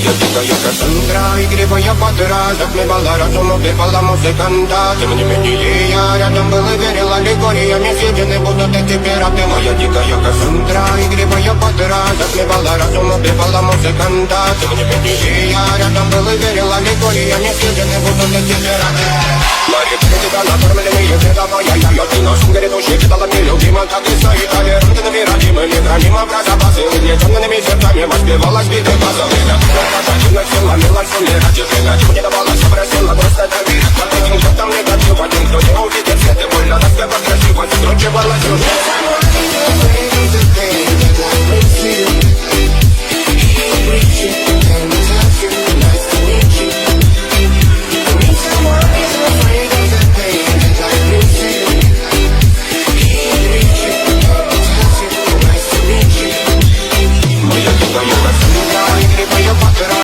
Моя дикая Кассандра, игривая подра, затмевала разум, убивала музыканта. Тем не менее я рядом был и верила, легориями съедены будут эти пираты. Моя дикая Кассандра, игривая подра, затмевала разум, убивала музыканта. Тем не менее я рядом был и верила, легориями съедены будут эти пираты. Мари критика, накормленные передовая я ты нашим грядущий кидала мне любима, как и стоит толерантным нерадимым, некранимым про запасы, угнетенными сердцами воспевалась биты базовыми. Противных сил ломилась умирать, и ты ночью не давалась, просила просто доверить. Под этим жертвам негатив, один, кто не увидит свет и боль, на доске красиво закручивалась уже.